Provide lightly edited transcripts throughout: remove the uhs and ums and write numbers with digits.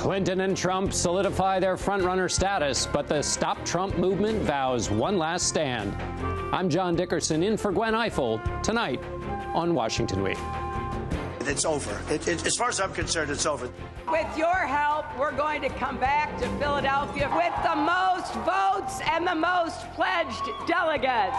Clinton and Trump solidify their frontrunner status, but the Stop Trump movement vows one last stand. I'm John Dickerson in for Gwen Ifill tonight on Washington Week. It's over. As far as I'm concerned, it's over. With your help, we're going to come back to Philadelphia with the most votes and the most pledged delegates.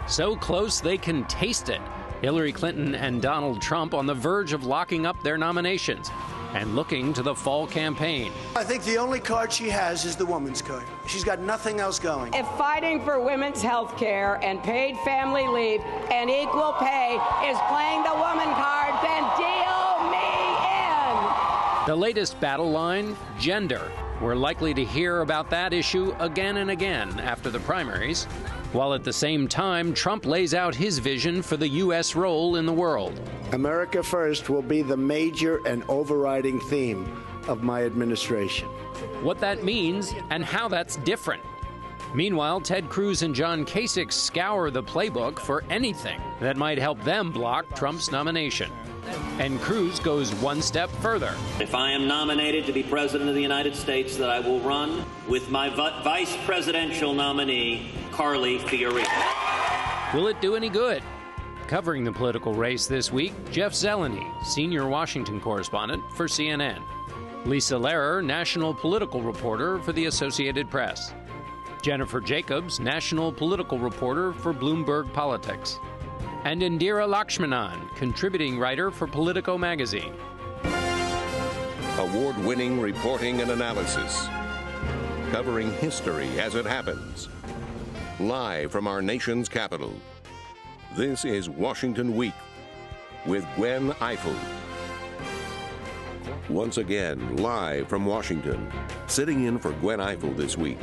So close they can taste it. Hillary Clinton and Donald Trump on the verge of locking up their nominations and looking to the fall campaign. I think the only card she has is the woman's card. She's got nothing else going. If fighting for women's health care and paid family leave and equal pay is playing the woman card, then deal me in. The latest battle line, gender. We're likely to hear about that issue again and again after the primaries, while at the same time, Trump lays out his vision for the U.S. role in the world. America First will be the major and overriding theme of my administration. What that means and how that's different. Meanwhile, Ted Cruz and John Kasich scour the playbook for anything that might help them block Trump's nomination. And Cruz goes one step further. If I am nominated to be President of the United States, that I will run with my vice presidential nominee, Carly Fiorina. Will it do any good? Covering the political race this week, Jeff Zeleny, senior Washington correspondent for CNN. Lisa Lehrer, national political reporter for the Associated Press. Jennifer Jacobs, national political reporter for Bloomberg Politics. And Indira Lakshmanan, contributing writer for Politico magazine. Award-winning reporting and analysis, covering history as it happens. Live from our nation's capital, this is Washington Week with Gwen Ifill. Once again, live from Washington, sitting in for Gwen Ifill this week,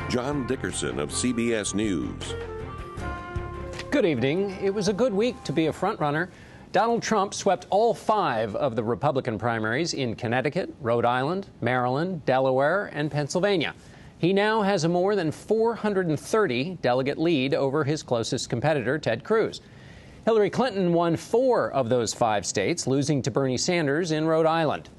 John Dickerson of CBS News. Good evening. It was a good week to be a frontrunner. Donald Trump swept all 5 of the Republican primaries in Connecticut, Rhode Island, Maryland, Delaware, and Pennsylvania. He now has a more than 430 delegate lead over his closest competitor, Ted Cruz. Hillary Clinton won 4 of those 5 states, losing to Bernie Sanders in Rhode Island.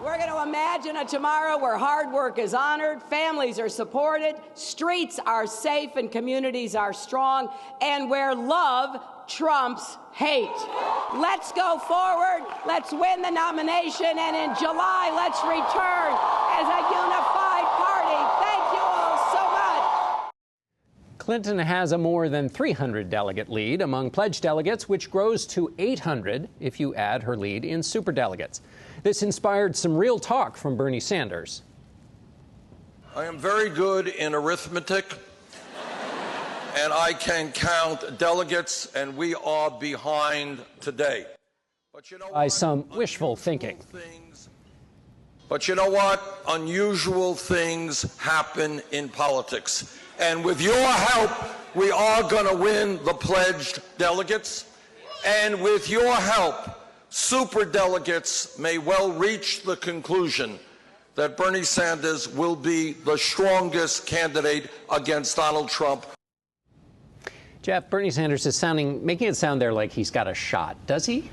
We're going to imagine a tomorrow where hard work is honored, families are supported, streets are safe, and communities are strong, and where love trumps hate. Let's go forward, let's win the nomination, and in July, let's return as a unified party. Thank you all so much. Clinton has a more than 300 delegate lead among pledged delegates, which grows to 800 if you add her lead in superdelegates. This inspired some real talk from Bernie Sanders. I am very good in arithmetic, and I can count delegates, and we are behind today. But you know by what? Some wishful thinking. But you know what? Unusual things happen in politics. And with your help, we are going to win the pledged delegates. And with your help, superdelegates may well reach the conclusion that Bernie Sanders will be the strongest candidate against Donald Trump. Jeff, Bernie Sanders is making it sound there like he's got a shot. Does he?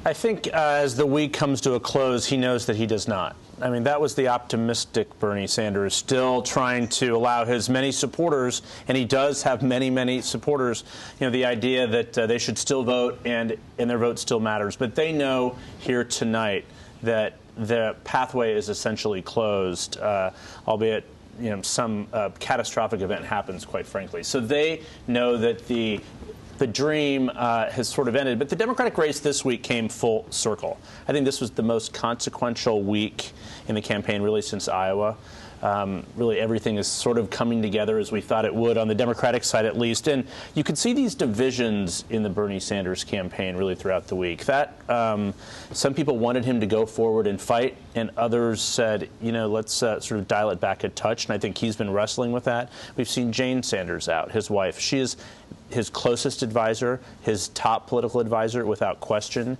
I think as the week comes to a close, he knows that he does not. I mean, that was the optimistic Bernie Sanders, still trying to allow his many supporters, and he does have many, many supporters, the idea that they should still vote and their vote still matters. But they know here tonight that the pathway is essentially closed, albeit some catastrophic event happens, quite frankly. So they know that the dream has sort of ended. But the Democratic race this week came full circle. I think this was the most consequential week in the campaign, really, since Iowa. Really, everything is sort of coming together as we thought it would, on the Democratic side at least. And you could see these divisions in the Bernie Sanders campaign really throughout the week. That some people wanted him to go forward and fight, and others said, let's sort of dial it back a touch. And I think he's been wrestling with that. We've seen Jane Sanders out, his wife. She is his closest advisor, his top political advisor, without question.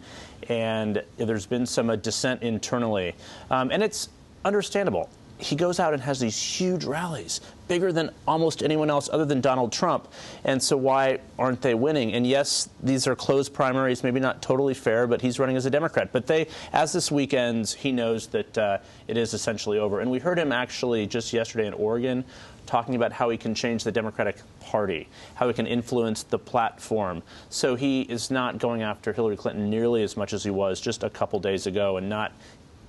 And there's been some dissent internally. And it's understandable. he goes out and has these huge rallies, bigger than almost anyone else other than Donald Trump. And so why aren't they winning? And yes, these are closed primaries, maybe not totally fair, but he's running as a Democrat. But as this week ends, he knows that it is essentially over. And we heard him actually just yesterday in Oregon talking about how he can change the Democratic Party, how he can influence the platform. So he is not going after Hillary Clinton nearly as much as he was just a couple days ago, and not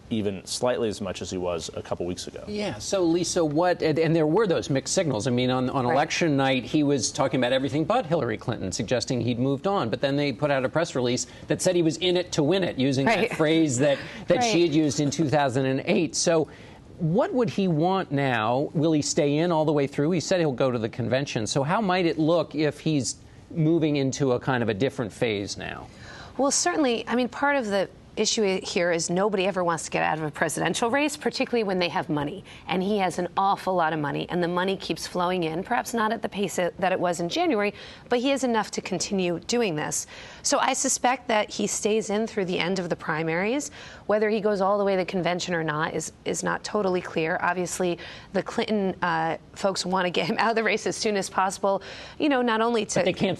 even slightly as much as he was a couple weeks ago. Yeah, so Lisa, and there were those mixed signals. I mean, on election night, he was talking about everything but Hillary Clinton, suggesting he'd moved on. But then they put out a press release that said he was in it to win it, using that phrase that she had used in 2008. So what would he want now? Will he stay in all the way through? He said he'll go to the convention. So how might it look if he's moving into a kind of a different phase now? Well, certainly, I mean, part of the issue here is nobody ever wants to get out of a presidential race, particularly when they have money. And he has an awful lot of money, and the money keeps flowing in, perhaps not at the pace that it was in January, but he has enough to continue doing this. So I suspect that he stays in through the end of the primaries. Whether he goes all the way to the convention or not is not totally clear. Obviously, the Clinton folks want to get him out of the race as soon as possible, you know, not only to... But they can't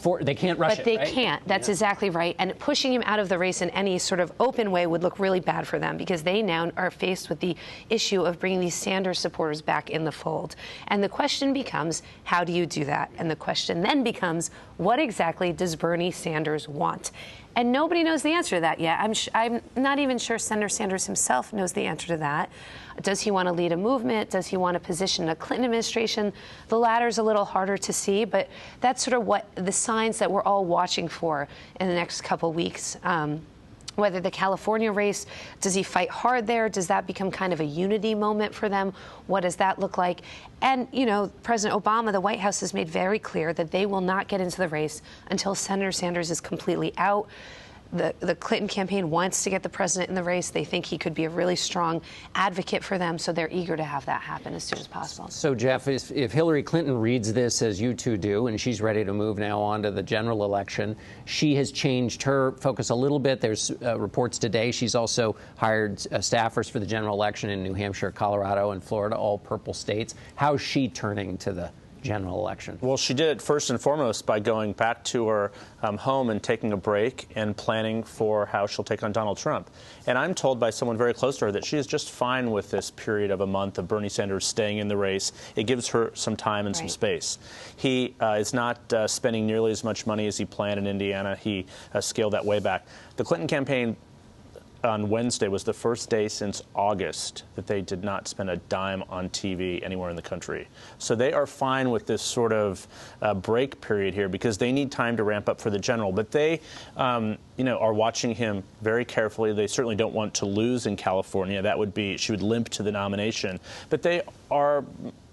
rush it, But they right? can't. That's exactly right. And pushing him out of the race in any sort of open way would look really bad for them, because they now are faced with the issue of bringing these Sanders supporters back in the fold. And the question becomes, how do you do that? And the question then becomes, what exactly does Bernie Sanders want? And nobody knows the answer to that yet. I'm not even sure Senator Sanders himself knows the answer to that. Does he want to lead a movement? Does he want to position a Clinton administration? The latter's a little harder to see, but that's sort of what the signs that we're all watching for in the next couple weeks. Whether the California race, does he fight hard there? Does that become kind of a unity moment for them? What does that look like? And, you know, President Obama, the White House has made very clear that they will not get into the race until Senator Sanders is completely out. The Clinton campaign wants to get the president in the race. They think he could be a really strong advocate for them, so they're eager to have that happen as soon as possible. So, Jeff, if Hillary Clinton reads this as you two do, and she's ready to move now on to the general election, she has changed her focus a little bit. There's reports today she's also hired staffers for the general election in New Hampshire, Colorado, and Florida, all purple states. How's she turning to the general election? Well, she did it first and foremost by going back to her home and taking a break and planning for how she'll take on Donald Trump. And I'm told by someone very close to her that she is just fine with this period of a month of Bernie Sanders staying in the race. It gives her some time and some space. He is not spending nearly as much money as he planned in Indiana. He scaled that way back. The Clinton campaign on Wednesday was the first day since August that they did not spend a dime on TV anywhere in the country. So they are fine with this sort of break period here because they need time to ramp up for the general. But they, you know, are watching him very carefully. They certainly don't want to lose in California. That would be, she would limp to the nomination. But they are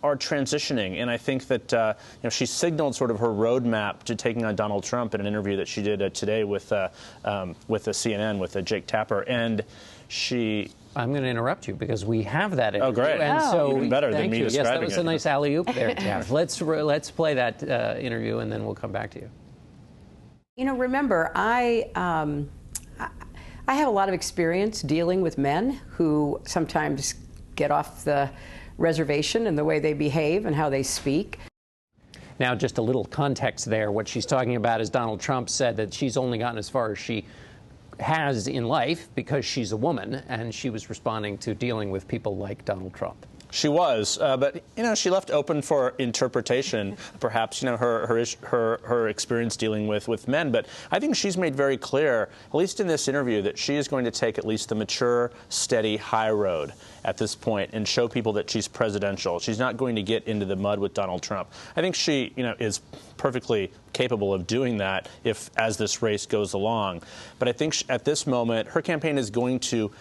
transitioning, and I think that you know, she signaled sort of her roadmap to taking on Donald Trump in an interview that she did today with the CNN with Jake Tapper, and she. I'm going to interrupt you because we have that interview. Oh, great! And so even better than me describing it. Yes, that was a nice alley-oop there, Jeff. Let's play that interview, and then we'll come back to you. You know, remember, I have a lot of experience dealing with men who sometimes get off the reservation in the way they behave and how they speak. Now, just a little context there. What she's talking about is Donald Trump said that she's only gotten as far as she has in life because she's a woman, and she was responding to dealing with people like Donald Trump. She was, but you know, she left open for interpretation. Perhaps, you know, her experience dealing with men. But I think she's made very clear, at least in this interview, that she is going to take at least the mature, steady, high road at this point and show people that she's presidential. She's not going to get into the mud with Donald Trump. I think she, you know, is perfectly capable of doing that as this race goes along. But I think at this moment, her campaign is going to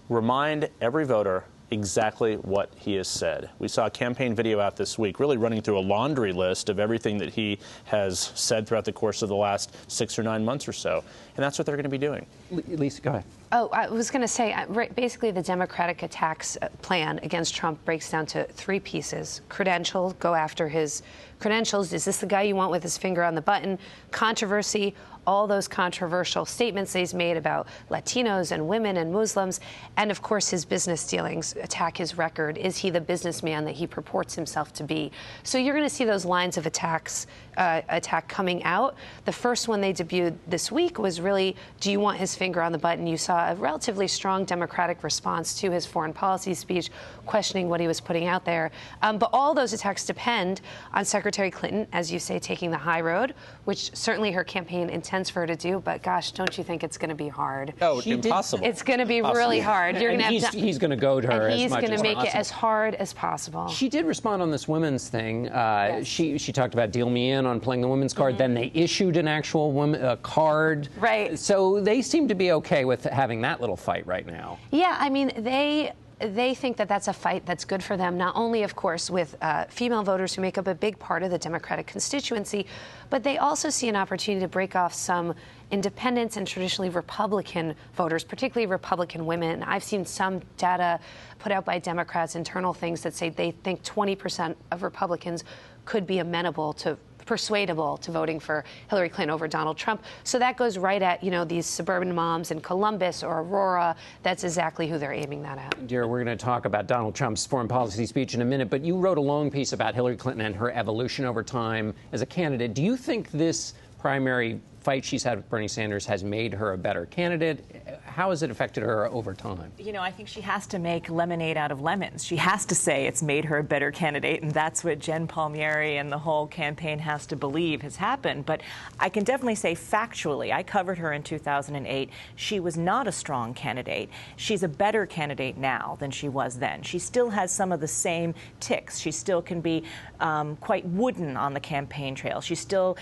remind every voter exactly what he has said. We saw a campaign video out this week really running through a laundry list of everything that he has said throughout the course of the last 6 or 9 months or so. And that's what they're going to be doing. Lisa, go ahead. Oh, I was going to say, basically the Democratic attacks plan against Trump breaks down to 3 pieces. Credential, go after his credentials. Is this the guy you want with his finger on the button? Controversy, all those controversial statements that he's made about Latinos and women and Muslims, and of course his business dealings attack his record. Is he the businessman that he purports himself to be? So you're going to see those lines of attack coming out. The first one they debuted this week was really, do you want his finger on the button? You saw a relatively strong Democratic response to his foreign policy speech, questioning what he was putting out there. But all those attacks depend on Secretary Clinton, as you say, taking the high road, which certainly her campaign intends for her to do. But gosh, don't you think it's going to be hard? Oh, impossible. It's going to be really hard. You're going to have he's going to goad her as much as possible. He's going to make it as hard as possible. She did respond on this women's thing. Yes. She talked about deal me in on playing the women's card. Then they issued an actual card. Right. So they seem to be okay with having that little fight right now. Yeah, I mean, they think that that's a fight that's good for them, not only, of course, with female voters who make up a big part of the Democratic constituency, but they also see an opportunity to break off some independents and traditionally Republican voters, particularly Republican women. I've seen some data put out by Democrats, internal things that say they think 20% of Republicans could be persuadable to voting for Hillary Clinton over Donald Trump. So that goes right at, these suburban moms in Columbus or Aurora. That's exactly who they're aiming that at. Dear, we're going to talk about Donald Trump's foreign policy speech in a minute, but you wrote a long piece about Hillary Clinton and her evolution over time as a candidate. Do you think this primary fight she's had with Bernie Sanders has made her a better candidate? How has it affected her over time? I think she has to make lemonade out of lemons. She has to say it's made her a better candidate, and that's what Jen Palmieri and the whole campaign has to believe has happened. But I can definitely say factually, I covered her in 2008. She was not a strong candidate. She's a better candidate now than she was then. She still has some of the same tics. She still can be quite wooden on the campaign trail. She still,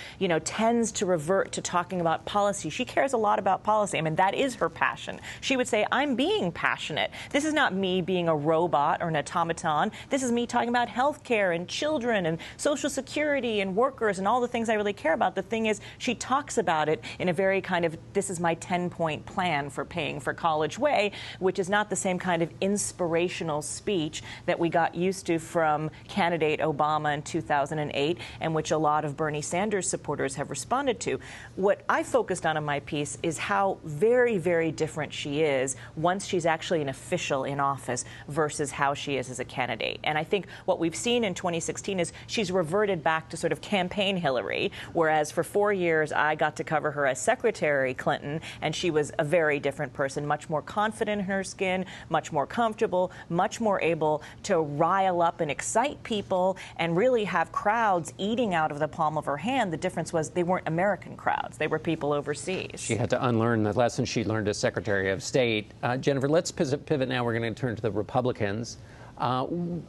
tends to revert to talking about policy. She cares a lot about policy. I mean, that is her passion. She would say, I'm being passionate. This is not me being a robot or an automaton. This is me talking about health care and children and Social Security and workers and all the things I really care about. The thing is, she talks about it in a very kind of, this is my 10-point plan for paying for college way, which is not the same kind of inspirational speech that we got used to from candidate Obama in 2008 and which a lot of Bernie Sanders supporters have responded to. What I focused on in my piece is how very, very different she is once she's actually an official in office versus how she is as a candidate. And I think what we've seen in 2016 is she's reverted back to sort of campaign Hillary, whereas for 4 years I got to cover her as Secretary Clinton, and she was a very different person, much more confident in her skin, much more comfortable, much more able to rile up and excite people and really have crowds eating out of the palm of her hand. The difference was they weren't American crowds. They were people overseas. She had to unlearn the lesson she learned as Secretary of State. Jennifer, let's pivot now. We're going to turn to the Republicans.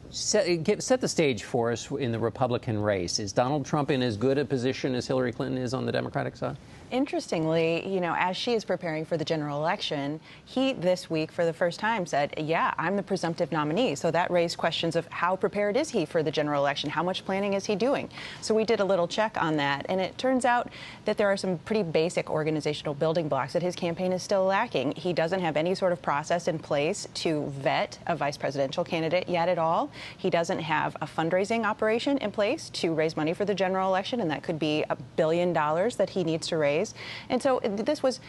Set the stage for us in the Republican race. Is Donald Trump in as good a position as Hillary Clinton is on the Democratic side? Interestingly, as she is preparing for the general election, he this week for the first time said, yeah, I'm the presumptive nominee. So that raised questions of how prepared is he for the general election? How much planning is he doing? So we did a little check on that. And it turns out that there are some pretty basic organizational building blocks that his campaign is still lacking. He doesn't have any sort of process in place to vet a vice presidential candidate yet at all. He doesn't have a fundraising operation in place to raise money for the general election. And that could be $1 billion that he needs to raise. And so this was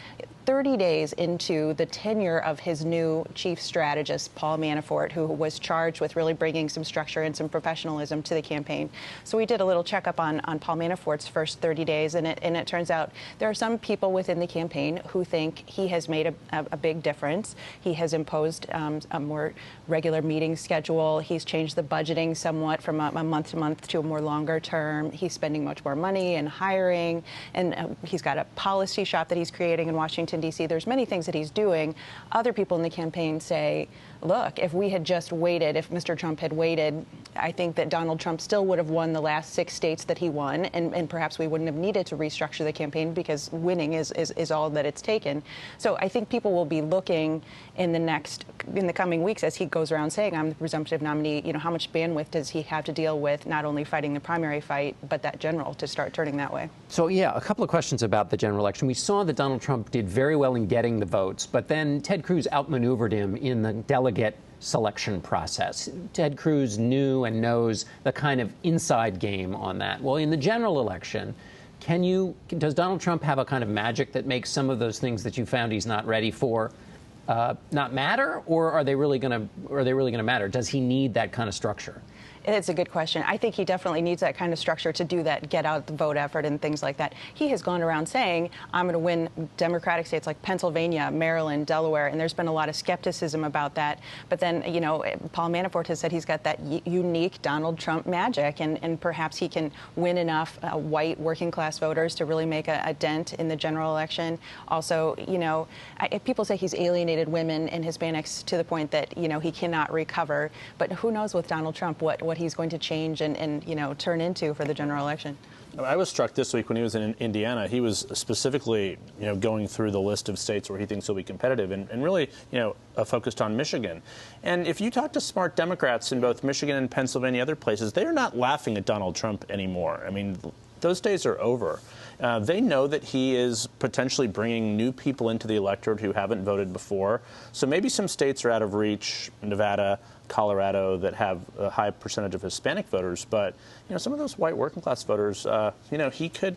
30 days into the tenure of his new chief strategist, Paul Manafort, who was charged with really bringing some structure and some professionalism to the campaign. So we did a little checkup on Paul Manafort's first 30 days, and it turns out there are some people within the campaign who think he has made a big difference. He has imposed a more regular meeting schedule. He's changed the budgeting somewhat from a month-to-month to a more longer term. He's spending much more money and hiring, and he's got a policy shop that he's creating in Washington, D.C. There's many things that he's doing. Other people in the campaign say, look, if we had just waited, if Mr. Trump had waited, I think that Donald Trump still would have won the last 6 states that he won, and perhaps we wouldn't have needed to restructure the campaign because winning is all that it's taken. So I think people will be looking in the coming weeks as he goes around saying, I'm the presumptive nominee, how much bandwidth does he have to deal with not only fighting the primary fight, but that general to start turning that way? So, yeah, a couple of questions about the general election. We saw that Donald Trump did very well in getting the votes, but then Ted Cruz outmaneuvered him in the delegate selection process. Ted Cruz knew and knows the kind of inside game on that. Well, in the general election, does Donald Trump have a kind of magic that makes some of those things that you found he's not ready for not matter, or are they really going to matter? Does he need that kind of structure? It's a good question. I think he definitely needs that kind of structure to do that get out the vote effort and things like that. He has gone around saying, I'm going to win Democratic states like Pennsylvania, Maryland, Delaware, and there's been a lot of skepticism about that. But then, you know, Paul Manafort has said he's got that unique Donald Trump magic, and perhaps he can win enough white working class voters to really make a dent in the general election. Also, you know, people say he's alienated women and Hispanics to the point that, you know, he cannot recover. But who knows with Donald Trump what he's going to change and you know, turn into for the general election. I was struck this week when he was in Indiana. He was specifically, you know, going through the list of states where he thinks he'll be competitive, and really, you know, focused on Michigan. And if you talk to smart Democrats in both Michigan and Pennsylvania, other places, they are not laughing at Donald Trump anymore. I mean, those days are over. They know that he is potentially bringing new people into the electorate who haven't voted before. So maybe some states are out of reach, Nevada, Colorado, that have a high percentage of Hispanic voters, but you know, some of those white working class voters, you know, he could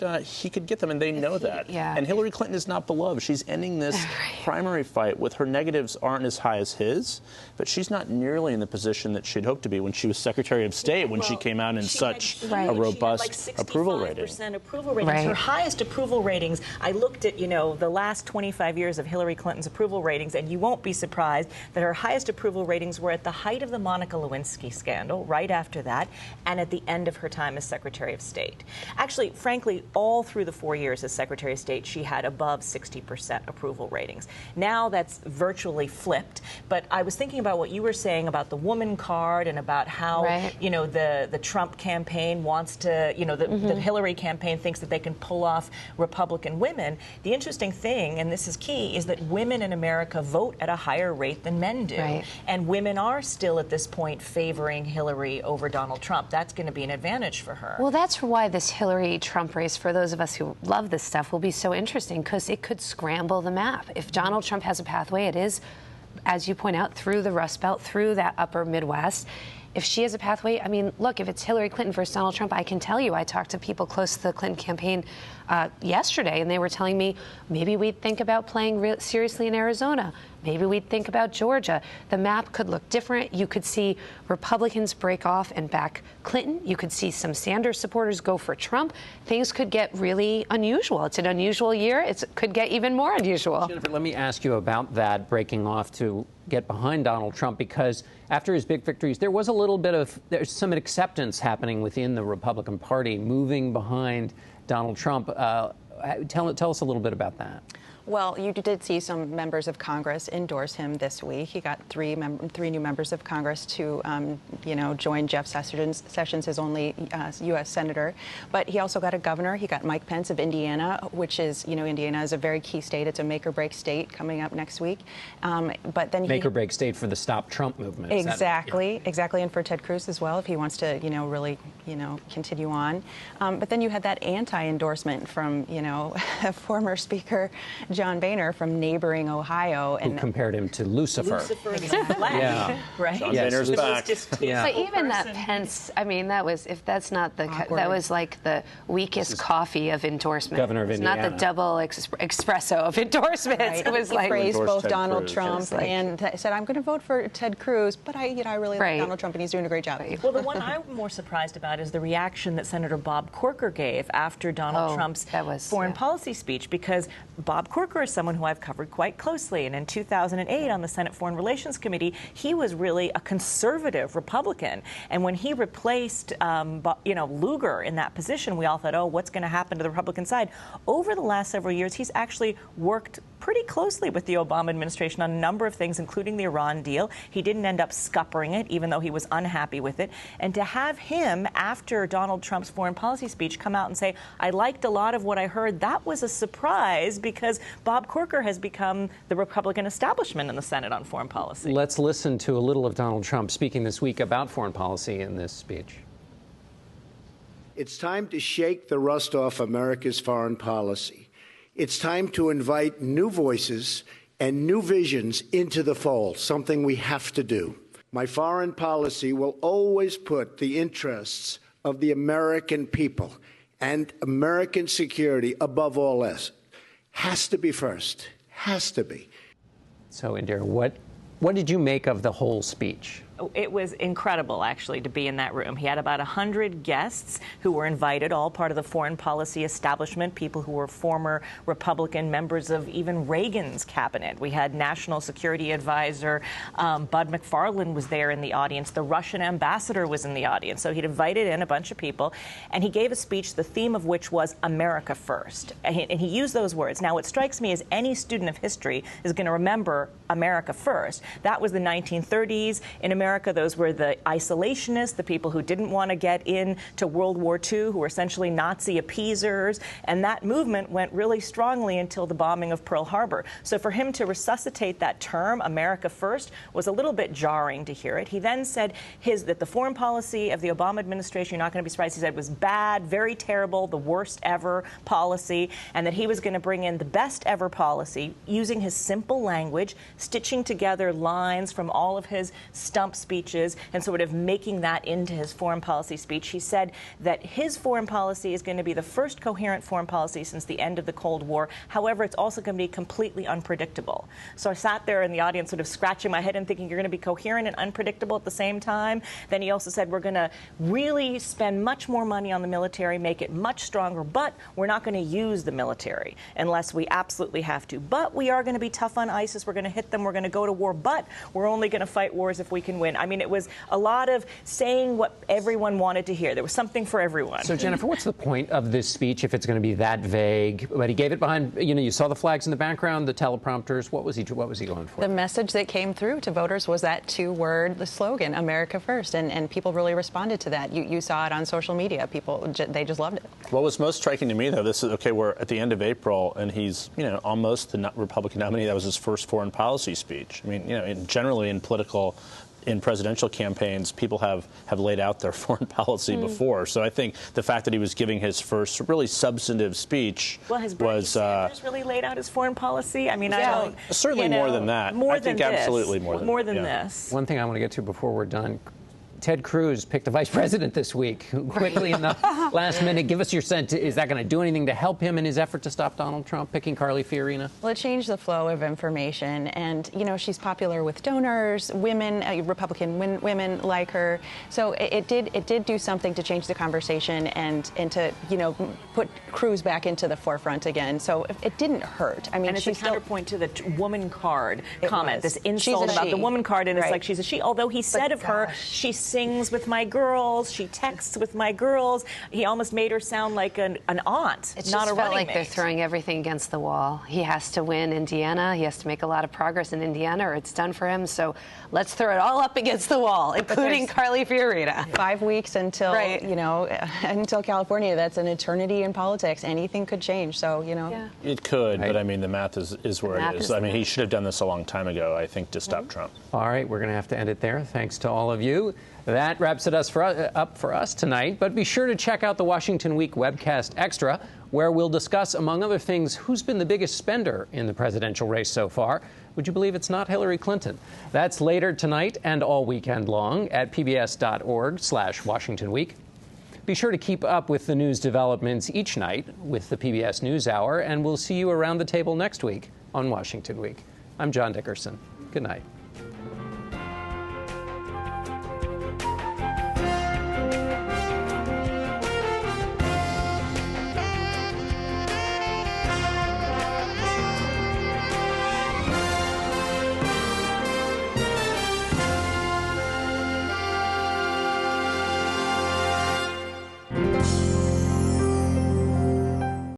get them, and they know that. Yeah. And Hillary Clinton is not beloved. She's ending this primary fight with her negatives aren't as high as his, but she's not nearly in the position that she'd hoped to be when she was Secretary of State, when she came out in such a robust approval rating. Approval ratings. Her highest approval ratings. I looked at, you know, the last 25 years of Hillary Clinton's approval ratings, and you won't be surprised that her highest approval ratings were at the height of the Monica Lewinsky scandal, right after that, and at the end of her time as Secretary of State. Actually, frankly, all through the 4 years as Secretary of State, she had above 60% approval ratings. Now that's virtually flipped. But I was thinking about what you were saying about the woman card and about how, you know, the Trump campaign wants to, you know, the Hillary campaign thinks that they can pull off Republican women. The interesting thing, and this is key, is that women in America vote at a higher rate than men do. And women are still at this point favoring Hillary over Donald Trump. That's going to be an advantage for her. Well, that's why this Hillary-Trump race, for those of us who love this stuff, will be so interesting, because it could scramble the map. If Donald Trump has a pathway, it is, as you point out, through the Rust Belt, through that upper Midwest. If she has a pathway, I mean, look, if it's Hillary Clinton versus Donald Trump, I can tell you, I talked to people close to the Clinton campaign yesterday, and they were telling me maybe we'd think about playing seriously in Arizona. Maybe we'd think about Georgia. The map could look different. You could see Republicans break off and back Clinton. You could see some Sanders supporters go for Trump. Things could get really unusual. It's an unusual year. It could get even more unusual. Jennifer, let me ask you about that breaking off to get behind Donald Trump, because after his big victories, there was a little bit of, there's some acceptance happening within the Republican Party, moving behind Donald Trump. Tell us a little bit about that. Well, you did see some members of Congress endorse him this week. He got three new members of Congress to, you know, join Jeff Sessions, his only U.S. senator. But he also got a governor. He got Mike Pence of Indiana, which is, you know, Indiana is a very key state. It's a make-or-break state coming up next week. But then make-or-break state for the Stop Trump movement. Exactly, exactly, and for Ted Cruz as well, if he wants to, you know, really, you know, continue on. But then you had that anti-endorsement from, you know, former Speaker John Boehner from neighboring Ohio, and who compared him to Lucifer. Yeah, right. John Boehner's back. But even that Pence, I mean, that was, if that's not the, that was like the weakest coffee of endorsement. Governor of Indiana. Not the double espresso of endorsements. Right. It was he like praised both Ted Donald Cruz. Trump and said, "I'm going to vote for Ted Cruz, but I really like Donald Trump, and he's doing a great job." Well, the one I'm more surprised about is the reaction that Senator Bob Corker gave after Donald Trump's foreign policy speech, because Bob Corker is someone who I've covered quite closely, and in 2008 on the Senate Foreign Relations Committee, he was really a conservative Republican, and when he replaced, you know, Lugar in that position, we all thought, oh, what's going to happen to the Republican side? Over the last several years, he's actually worked pretty closely with the Obama administration on a number of things, including the Iran deal. He didn't end up scuppering it, even though he was unhappy with it. And to have him, after Donald Trump's foreign policy speech, come out and say, I liked a lot of what I heard, that was a surprise, because Bob Corker has become the Republican establishment in the Senate on foreign policy. Let's listen to a little of Donald Trump speaking this week about foreign policy in this speech. It's time to shake the rust off America's foreign policy. It's time to invite new voices and new visions into the fold, something we have to do. My foreign policy will always put the interests of the American people and American security above all else. Has to be first. Has to be. So, Indira, what did you make of the whole speech? It was incredible, actually, to be in that room. He had about 100 guests who were invited, all part of the foreign policy establishment, people who were former Republican members of even Reagan's cabinet. We had National Security Advisor Bud McFarlane was there in the audience. The Russian ambassador was in the audience. So he'd invited in a bunch of people, and he gave a speech, the theme of which was America First. And he used those words. Now, what strikes me is any student of history is going to remember America First. That was the 1930s. In America, those were the isolationists, the people who didn't want to get into World War II, who were essentially Nazi appeasers. And that movement went really strongly until the bombing of Pearl Harbor. So for him to resuscitate that term, America First, was a little bit jarring to hear it. He then said that the foreign policy of the Obama administration, you're not going to be surprised, he said was bad, very terrible, the worst ever policy, and that he was going to bring in the best ever policy using his simple language, stitching together lines from all of his stump speeches and sort of making that into his foreign policy speech. He said that his foreign policy is going to be the first coherent foreign policy since the end of the Cold War. However, it's also going to be completely unpredictable. So I sat there in the audience sort of scratching my head and thinking, you're going to be coherent and unpredictable at the same time. Then he also said, we're going to really spend much more money on the military, make it much stronger, but we're not going to use the military unless we absolutely have to. But we are going to be tough on ISIS. We're going to hit them. We're going to go to war. But we're only going to fight wars if we can win. I mean, it was a lot of saying what everyone wanted to hear. There was something for everyone. So, Jennifer, what's the point of this speech if it's going to be that vague? But he gave it behind, you saw the flags in the background, the teleprompters. What was he going for? The message that came through to voters was that two-word slogan, America First, and people really responded to that. You saw it on social media. People, they just loved it. What was most striking to me, though, this is, okay, we're at the end of April, and he's, almost the Republican nominee. That was his first foreign policy speech. I mean, generally in presidential campaigns, people have laid out their foreign policy before. So I think the fact that he was giving his first really substantive speech has Bernie Sanders really laid out his foreign policy? I mean, I don't... Certainly more than that. More than this. Absolutely more than this. One thing I want to get to before we're done. Ted Cruz picked the vice president this week. Quickly in the last minute, give us your sense. Is that going to do anything to help him in his effort to stop Donald Trump, picking Carly Fiorina? Well, it changed the flow of information. And, she's popular with donors, women, Republican women like her. So it did do something to change the conversation and to, put Cruz back into the forefront again. So it didn't hurt. I mean, and it's a counterpoint to the woman card comment, this insult about the woman card. And it's like she's a she. Although he said of her, she sings with my girls, she texts with my girls. He almost made her sound like an aunt, it not a running mate. It just felt like they're throwing everything against the wall. He has to win Indiana. He has to make a lot of progress in Indiana, or it's done for him. So let's throw it all up against the wall, including Carly Fiorina. 5 weeks until, until California. That's an eternity in politics. Anything could change. So, It could, but I mean, the math is where it is. I mean, he should have done this a long time ago, I think, to stop Trump. All right, we're going to have to end it there. Thanks to all of you. That wraps it up for us tonight. But be sure to check out the Washington Week webcast extra, where we'll discuss, among other things, who's been the biggest spender in the presidential race so far. Would you believe it's not Hillary Clinton? That's later tonight and all weekend long at pbs.org/Washington Week. Be sure to keep up with the news developments each night with the PBS NewsHour, and we'll see you around the table next week on Washington Week. I'm John Dickerson. Good night.